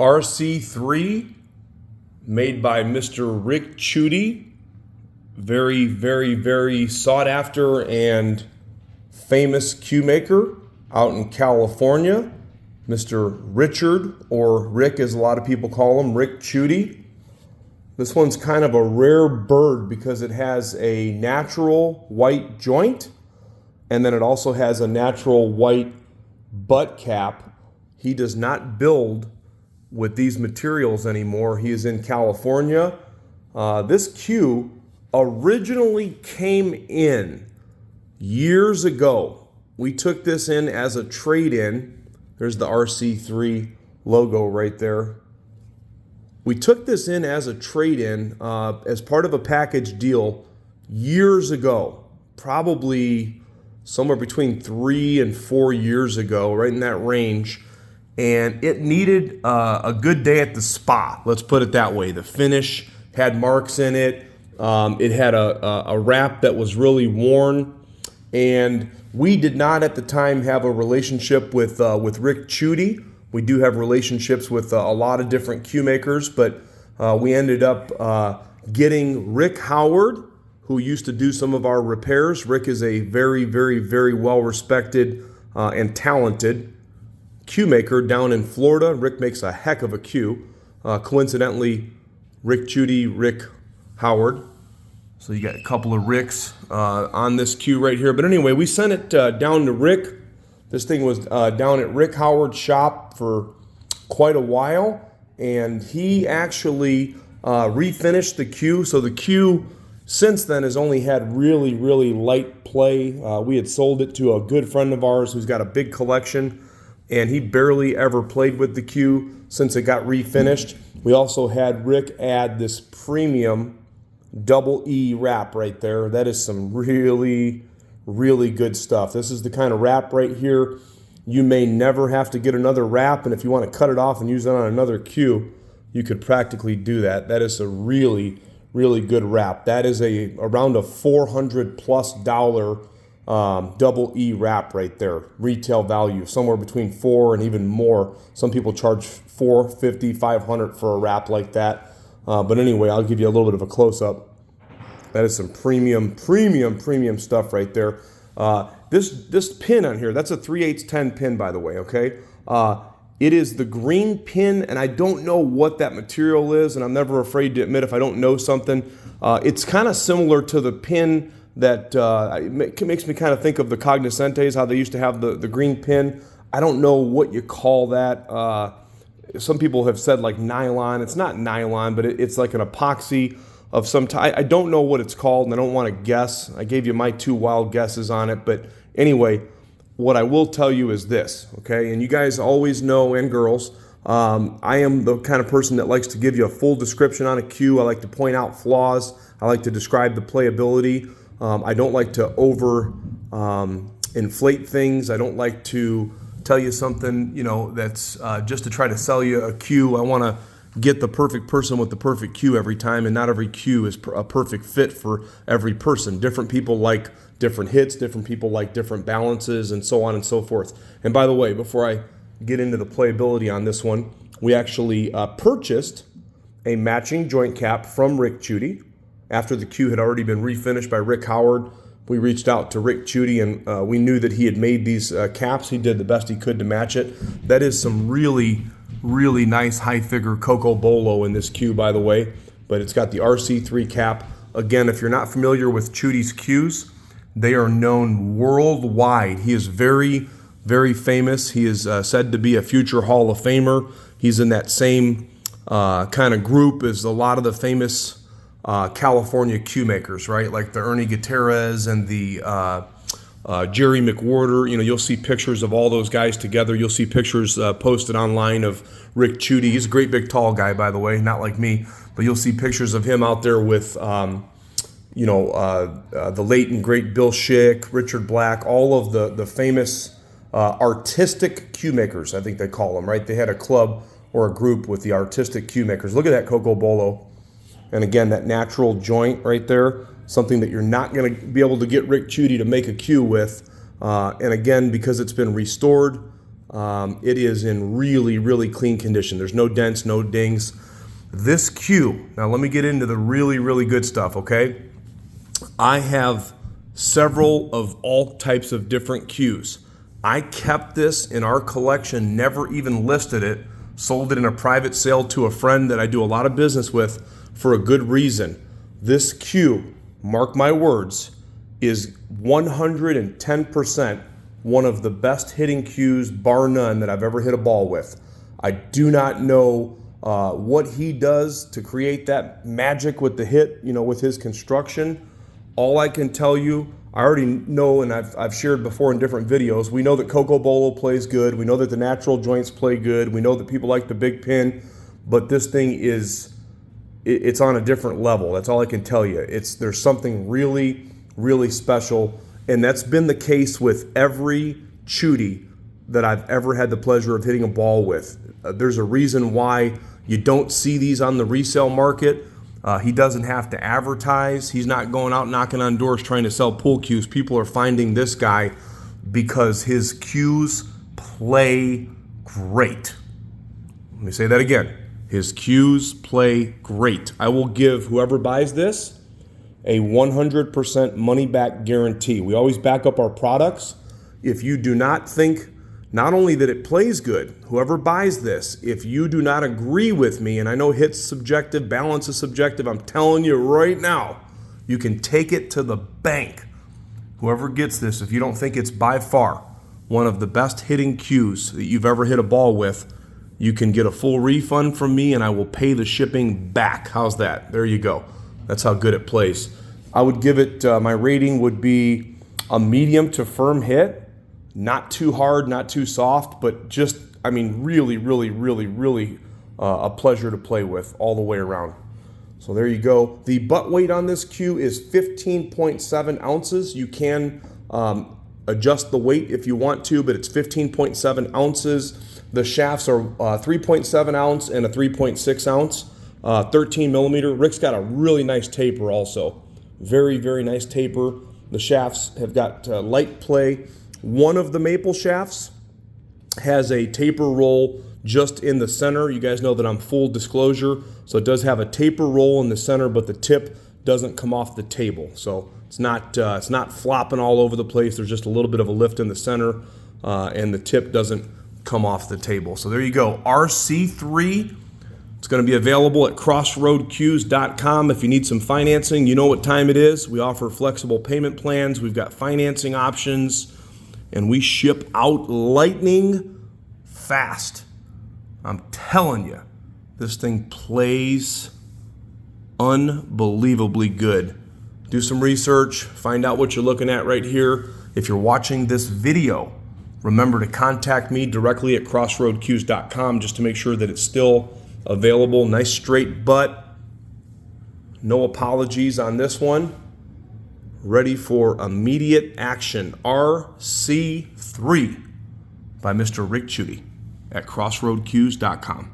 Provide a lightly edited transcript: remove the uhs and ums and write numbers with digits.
RC3 made by Mr. Rick Chudy. Very, very, very sought after and famous cue maker out in California. Mr. Richard, or Rick as a lot of people call him, Rick Chudy. This one's kind of a rare bird because it has a natural white joint and then it also has a natural white butt cap. He does not build with these materials anymore. He is in California. This cue originally came in years ago. We took this in as a trade-in. There's the RC3 logo right there. We took this in as a trade-in as part of a package deal years ago, probably somewhere between 3 and 4 years ago, right in that range. And it needed a good day at the spa, let's put it that way. The finish had marks in it. It had a wrap that was really worn. And we did not at the time have a relationship with Rick Chudy. We do have relationships with a lot of different cue makers, but we ended up getting Rick Howard, who used to do some of our repairs. Rick is a very, very, very well-respected and talented cue maker down in Florida. Rick makes a heck of a cue. Coincidentally, Rick Chudy, Rick Howard. So you got a couple of Ricks on this cue right here. But anyway, we sent it down to Rick. This thing was down at Rick Howard's shop for quite a while, and he actually refinished the cue. So the cue since then has only had really, really light play. We had sold it to a good friend of ours who's got a big collection, and he barely ever played with the cue since it got refinished. We also had Rick add this premium double E wrap right there. That is some really, really good stuff. This is the kind of wrap right here. You may never have to get another wrap, and if you want to cut it off and use it on another cue, you could practically do that. That is a really, really good wrap. That is around a $400+ double E wrap right there. Retail value somewhere between $400 and even more. Some people charge $450, $500 for a wrap like that. But anyway, I'll give you a little bit of a close-up. That is some premium stuff right there. This pin on here, that's a 3/8 pin, by the way, okay? It is the green pin, and I don't know what that material is, and I'm never afraid to admit if I don't know something. It's kind of similar to the pin that it makes me kind of think of the Cognoscentes, how they used to have the green pin. I don't know what you call that. Some people have said like nylon. It's not nylon, but it's like an epoxy of some type. I don't know what it's called, and I don't want to guess. I gave you my 2 wild guesses on it. But anyway, what I will tell you is this, okay? And you guys always know, and girls, I am the kind of person that likes to give you a full description on a cue. I like to point out flaws. I like to describe the playability. I don't like to over inflate things. I don't like to tell you something, you know, that's just to try to sell you a cue. I want to get the perfect person with the perfect cue every time, and not every cue is a perfect fit for every person. Different people like different hits, different people like different balances, and so on and so forth. And by the way, before I get into the playability on this one, we actually purchased a matching joint cap from Rick Chudy. After the cue had already been refinished by Rick Howard, we reached out to Rick Chudy, and we knew that he had made these caps. He did the best he could to match it. That is some really, really nice high-figure Coco Bolo in this cue, by the way. But it's got the RC3 cap. Again, if you're not familiar with Chudy's cues, they are known worldwide. He is very, very famous. He is said to be a future Hall of Famer. He's in that same kind of group as a lot of the famous California cue makers, right? Like the Ernie Gutierrez and the Jerry McWhorter. You know, you'll see pictures of all those guys together. You'll see pictures posted online of Rick Chudy. He's a great big tall guy, by the way, not like me, but you'll see pictures of him out there with, the late and great Bill Schick, Richard Black, all of the famous artistic cue makers, I think they call them, right? They had a club or a group with the artistic cue makers. Look at that Coco Bolo. And again, that natural joint right there, something that you're not going to be able to get Rick Chudy to make a cue with. And again, because it's been restored, It is in really, really clean condition. There's no dents, no dings. This cue, now let me get into the really, really good stuff, okay? I have several of all types of different cues. I kept this in our collection, never even listed it, sold it in a private sale to a friend that I do a lot of business with for a good reason. This cue, mark my words, is 110% one of the best hitting cues, bar none, that I've ever hit a ball with. I do not know what he does to create that magic with the hit, with his construction. All I can tell you, I already know, and I've shared before in different videos, we know that Coco Bolo plays good. We know that the natural joints play good. We know that people like the big pin, but this thing it's on a different level. That's all I can tell you. There's something really, really special, and that's been the case with every Chudy that I've ever had the pleasure of hitting a ball with. There's a reason why you don't see these on the resale market. He doesn't have to advertise. He's not going out knocking on doors trying to sell pool cues. People are finding this guy because his cues play great. Let me say that again. His cues play great. I will give whoever buys this a 100% money back guarantee. We always back up our products. If you do not think not only that it plays good, whoever buys this, if you do not agree with me, and I know hit's subjective, balance is subjective, I'm telling you right now, you can take it to the bank. Whoever gets this, if you don't think it's by far one of the best hitting cues that you've ever hit a ball with, you can get a full refund from me and I will pay the shipping back. How's that? There you go. That's how good it plays. I would give it, my rating would be a medium to firm hit. Not too hard, not too soft, but just, really, really, really, really a pleasure to play with all the way around. So there you go. The butt weight on this cue is 15.7 ounces. You can adjust the weight if you want to, but it's 15.7 ounces. The shafts are 3.7 ounce and a 3.6 ounce, 13 millimeter. Rick's got a really nice taper also. Very, very nice taper. The shafts have got light play. One of the maple shafts has a taper roll just in the center. You guys know that I'm full disclosure, so it does have a taper roll in the center, but the tip doesn't come off the table. So it's not flopping all over the place. There's just a little bit of a lift in the center, and the tip doesn't come off the table. So there you go. RC3. It's going to be available at crossroadcues.com. If you need some financing, you know what time it is. We offer flexible payment plans. We've got financing options. And we ship out lightning fast. I'm telling you, this thing plays unbelievably good. Do some research, find out what you're looking at right here. If you're watching this video, remember to contact me directly at crossroadcues.com just to make sure that it's still available. Nice straight butt. No apologies on this one. Ready for immediate action. RC3 by Mr. Rick Chudy at crossroadcues.com.